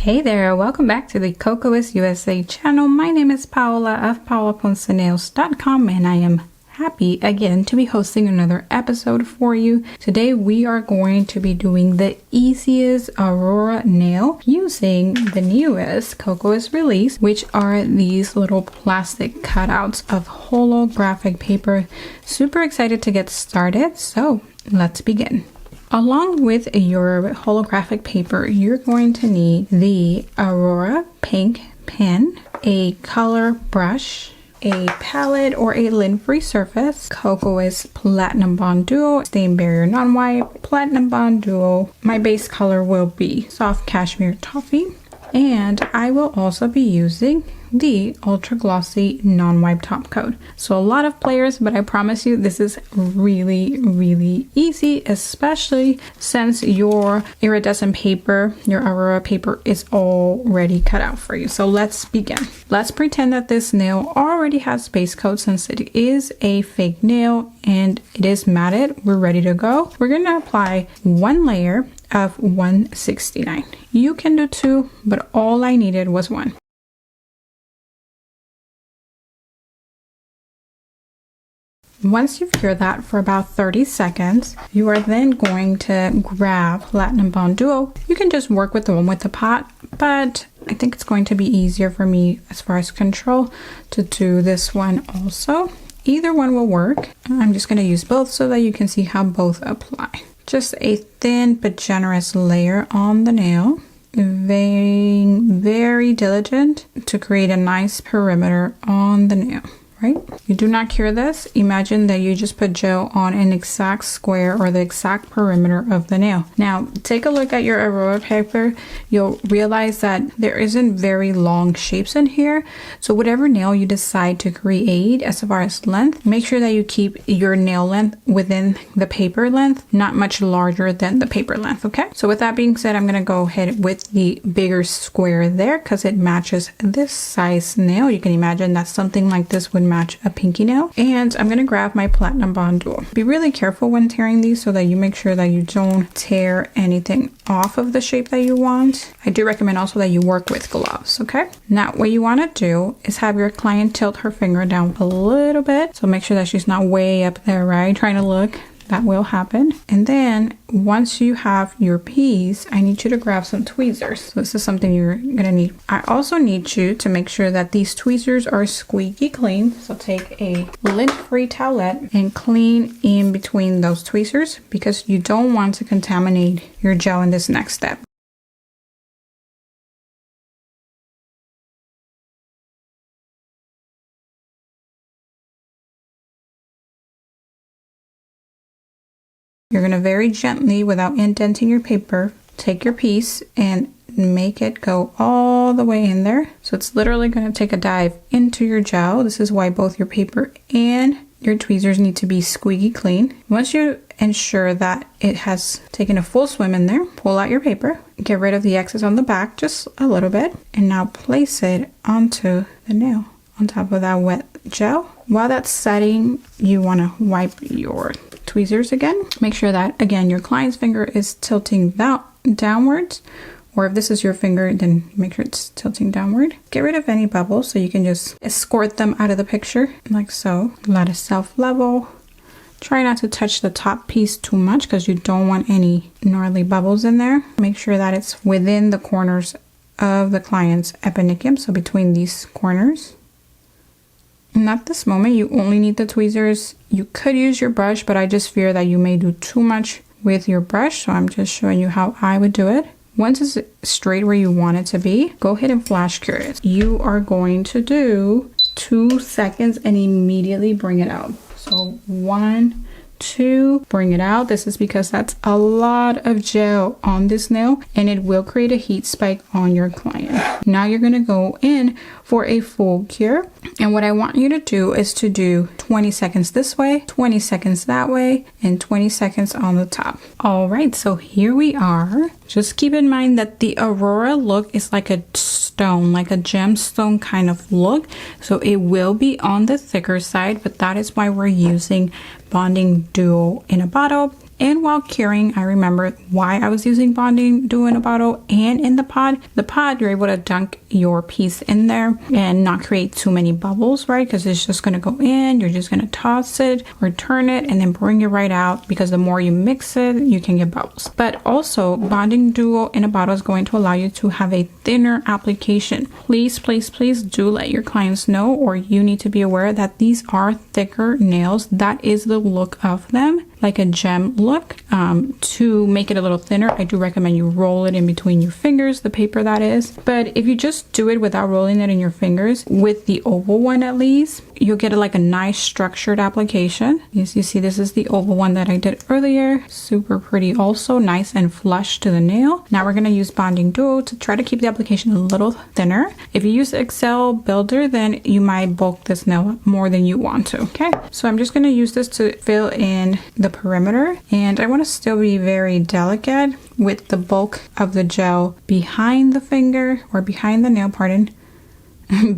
Hey there, welcome back to the Kokoist USA channel. My name is Paola of paolaponcenails.com and I am happy again to be hosting another episode for you. Today we are going to be doing the easiest Aurora nail using the newest Kokoist release, which are these little plastic cutouts of holographic paper. Super excited to get started, so let's begin. Along with your holographic paper, you're going to need the Aurora pink pen, a color brush, a palette or a lint-free surface, Kokoist Platinum Bond Duo, Stain Barrier Non-Wipe, Platinum Bond Duo. My base color will be Soft Cashmere Toffee, and I will also be using the Ultra Glossy Non-Wipe Top Coat. So a lot of players, but I promise you this is really easy, especially since your iridescent paper, your Aurora paper, is already cut out for you. So let's begin. Let's pretend that this nail already has base coat since it is a fake nail and it is matted. We're ready to go. We're going to apply one layer of 169. You can do two, but all I needed was one. Once you've cured that for about 30 seconds, you are then going to grab Platinum Bond Duo. You can just work with the one with the pot, but I think it's going to be easier for me as far as control to do this one also. Either one will work. I'm just going to use both so that you can see how both apply. Just a thin but generous layer on the nail. Very diligent to create a nice perimeter on the nail. Right? You do not cure this. Imagine that you just put gel on an exact square or the exact perimeter of the nail. Now, take a look at your Aurora paper. You'll realize that there isn't very long shapes in here. So whatever nail you decide to create as far as length, make sure that you keep your nail length within the paper length, not much larger than the paper length, okay? So with that being said, I'm gonna go ahead with the bigger square there because it matches this size nail. You can imagine that something like this would match a pinky nail. And I'm going to grab my Platinum Bond Duo. Be really careful when tearing these so that you make sure that you don't tear anything off of the shape that you want. I do recommend also that you work with gloves, okay? Now what you want to do is have your client tilt her finger down a little bit. So make sure that she's not way up there, right? Trying to look. That will happen. And then once you have your piece, I need you to grab some tweezers. So this is something you're gonna need. I also need you to make sure that these tweezers are squeaky clean. So take a lint-free towelette and clean in between those tweezers because you don't want to contaminate your gel in this next step. You're going to very gently, without indenting your paper, take your piece and make it go all the way in there. So it's literally going to take a dive into your gel. This is why both your paper and your tweezers need to be squeaky clean. Once you ensure that it has taken a full swim in there, pull out your paper, get rid of the excess on the back, just a little bit, and now place it onto the nail on top of that wet gel. While that's setting, you want to wipe your tweezers again. Make sure that, again, your client's finger is tilting downwards, or if this is your finger, then make sure it's tilting downward. Get rid of any bubbles so you can just escort them out of the picture, like so. Let it self-level. Try not to touch the top piece too much because you don't want any gnarly bubbles in there. Make sure that it's within the corners of the client's eponychium, so between these corners. And at this moment, you only need the tweezers. You could use your brush, but I just fear that you may do too much with your brush. So I'm just showing you how I would do it. Once it's straight where you want it to be, go ahead and flash cure it. You are going to do 2 seconds and immediately bring it out. So 1, 2, bring it out. This is because that's a lot of gel on this nail and it will create a heat spike on your client. Now you're going to go in for a full cure. And what I want you to do is to do 20 seconds this way, 20 seconds that way, and 20 seconds on the top. All right, so here we are. Just keep in mind that the Aurora look is like a stone, like a gemstone kind of look. So it will be on the thicker side, but that is why we're using Bonding Duo in a bottle. And while curing, I remembered why I was using bonding duo in a bottle and in the pod. The pod, you're able to dunk your piece in there and not create too many bubbles, right? Because it's just going to go in, you're just going to toss it or turn it and then bring it right out, because the more you mix it, you can get bubbles. But also, bonding duo in a bottle is going to allow you to have a thinner application. Please, please, please do let your clients know, or you need to be aware that these are thicker nails. That is the look of them, like a gem look. To make it a little thinner, I do recommend you roll it in between your fingers, the paper that is. But if you just do it without rolling it in your fingers, with the oval one at least, you'll get like a nice structured application. As you see, this is the oval one that I did earlier. Super pretty, also nice and flush to the nail. Now we're going to use bonding duo to try to keep the application a little thinner. If you use Excel Builder, then you might bulk this nail up more than you want to. Okay, so I'm just going to use this to fill in the perimeter, and I want to still be very delicate with the bulk of the gel behind the finger, or behind the nail, pardon,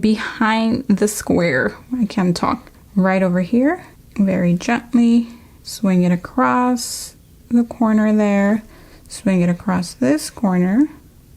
behind the square. I can't talk. Right over here, very gently swing it across the corner there, swing it across this corner,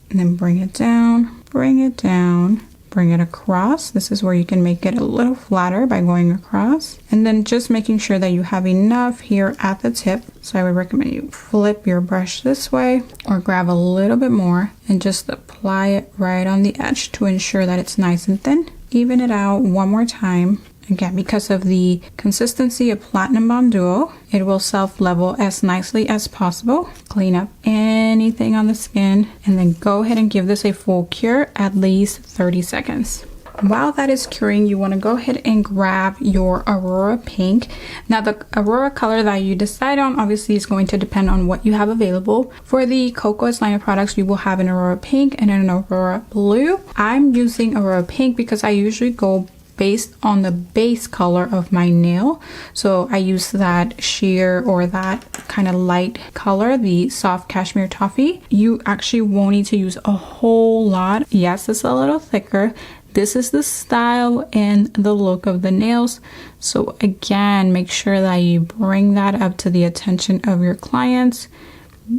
and then bring it down, bring it down, bring it across. This is where you can make it a little flatter by going across, and then just making sure that you have enough here at the tip. So I would recommend you flip your brush this way, or grab a little bit more and just apply it right on the edge to ensure that it's nice and thin. Even it out one more time. Again, because of the consistency of Platinum Bond Duo, it will self-level as nicely as possible. Clean up anything on the skin, and then go ahead and give this a full cure, at least 30 seconds. While that is curing, you want to go ahead and grab your Aurora Pink. Now, the Aurora color that you decide on obviously is going to depend on what you have available. For the Kokoist line of products, you will have an Aurora Pink and an Aurora Blue. I'm using Aurora Pink because I usually go based on the base color of my nail. So I use that sheer, or that kind of light color, the soft cashmere toffee. You actually won't need to use a whole lot. Yes, it's a little thicker. This is the style and the look of the nails. So again, make sure that you bring that up to the attention of your clients.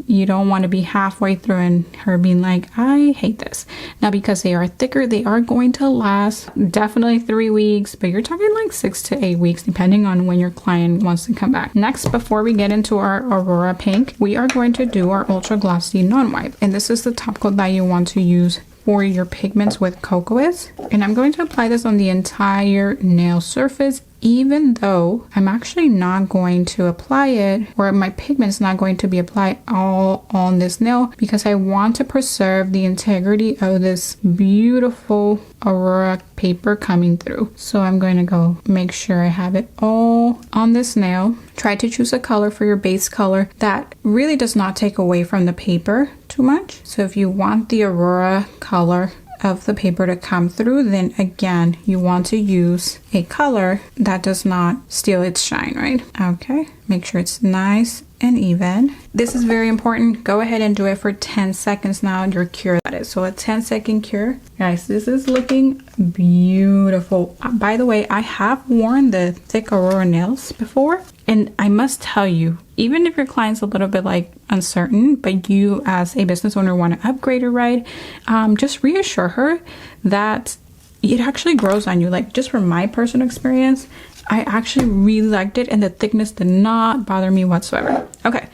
You don't want to be halfway through and her being like, I hate this. Now, because they are thicker, they are going to last definitely 3 weeks, but you're talking like 6 to 8 weeks, depending on when your client wants to come back. Next, before we get into our Aurora Pink, we are going to do our Ultra Glossy Non-Wipe. And this is the top coat that you want to use for your pigments with Kokoist. And I'm going to apply this on the entire nail surface, even though I'm actually not going to apply it, or my pigment's not going to be applied all on this nail, because I want to preserve the integrity of this beautiful Aurora paper coming through. So I'm going to go make sure I have it all on this nail. Try to choose a color for your base color that really does not take away from the paper too much. So if you want the Aurora color of the paper to come through, then again, you want to use a color that does not steal its shine, right? Okay, make sure it's nice and even. This is very important. Go ahead and do it for 10 seconds now, your cure that is. So a 10-second cure. Guys, this is looking beautiful. By the way, I have worn the thick Aurora nails before, and I must tell you, even if your client's a little bit like uncertain, but you as a business owner want to upgrade her, right? Just reassure her that it actually grows on you. Like, just from my personal experience, I actually really liked it, and the thickness did not bother me whatsoever. Okay,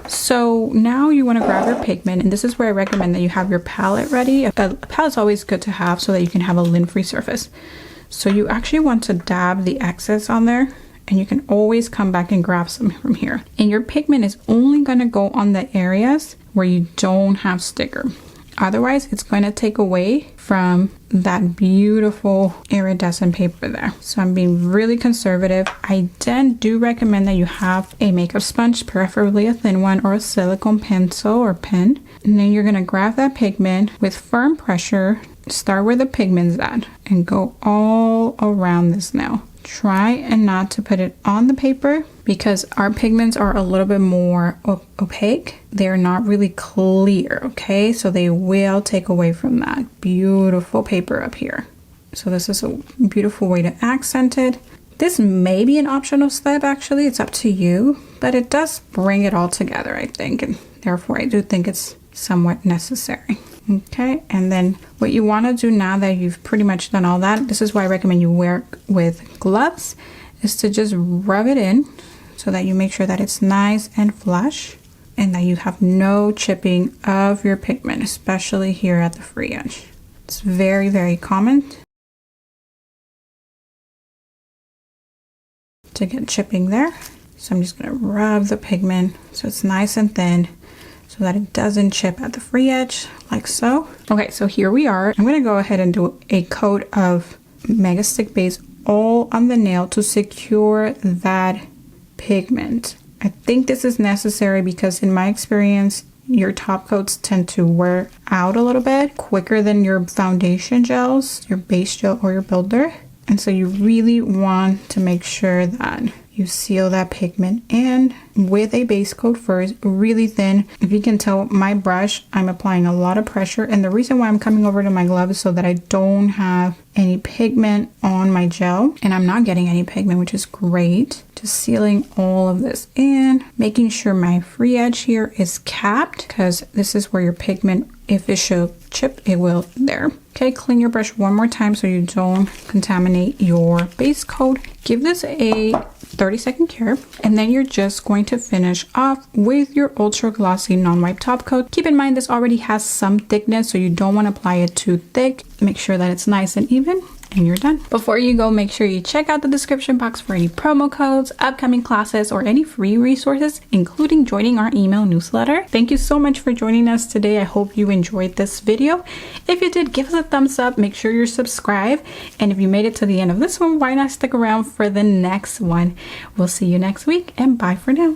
so now you want to grab your pigment, and this is where I recommend that you have your palette ready. A palette's always good to have so that you can have a lint-free surface. So you actually want to dab the excess on there, and you can always come back and grab some from here. And your pigment is only going to go on the areas where you don't have sticker. Otherwise, it's going to take away from that beautiful iridescent paper there. So I'm being really conservative. I then do recommend that you have a makeup sponge, preferably a thin one, or a silicone pencil or pen. And then you're going to grab that pigment with firm pressure, start where the pigment's at, and go all around this nail. Try and not to put it on the paper, because our pigments are a little bit more opaque. They're not really clear, okay? So they will take away from that beautiful paper up here. So this is a beautiful way to accent it. This may be an optional step, actually. It's up to you, but it does bring it all together, I think, and therefore I do think it's somewhat necessary. Okay, and then what you want to do now that you've pretty much done all that, this is why I recommend you work with gloves, is to just rub it in so that you make sure that it's nice and flush and that you have no chipping of your pigment, especially here at the free edge. It's very, very common to get chipping there. So I'm just going to rub the pigment so it's nice and thin so that it doesn't chip at the free edge like so. Okay, so here we are. I'm going to go ahead and do a coat of Mega Stick Base all on the nail to secure that pigment. I think this is necessary because in my experience, your top coats tend to wear out a little bit quicker than your foundation gels, your base gel or your builder. And so you really want to make sure that you seal that pigment in with a base coat first, really thin. If you can tell, my brush, I'm applying a lot of pressure, and the reason why I'm coming over to my glove is so that I don't have any pigment on my gel, and I'm not getting any pigment, which is great. Just sealing all of this in, making sure my free edge here is capped, because this is where your pigment, if it should chip, it will there. Okay, clean your brush one more time so you don't contaminate your base coat. Give this a 30-second cure, and then you're just going to finish off with your ultra glossy non-wipe top coat. Keep in mind this already has some thickness, so you don't want to apply it too thick. Make sure that it's nice and even, and you're done. Before you go, make sure you check out the description box for any promo codes, upcoming classes, or any free resources, including joining our email newsletter. Thank you so much for joining us today. I hope you enjoyed this video. If you did, give us a thumbs up, make sure you're subscribed, and if you made it to the end of this one, why not stick around for the next one? We'll see you next week, and bye for now.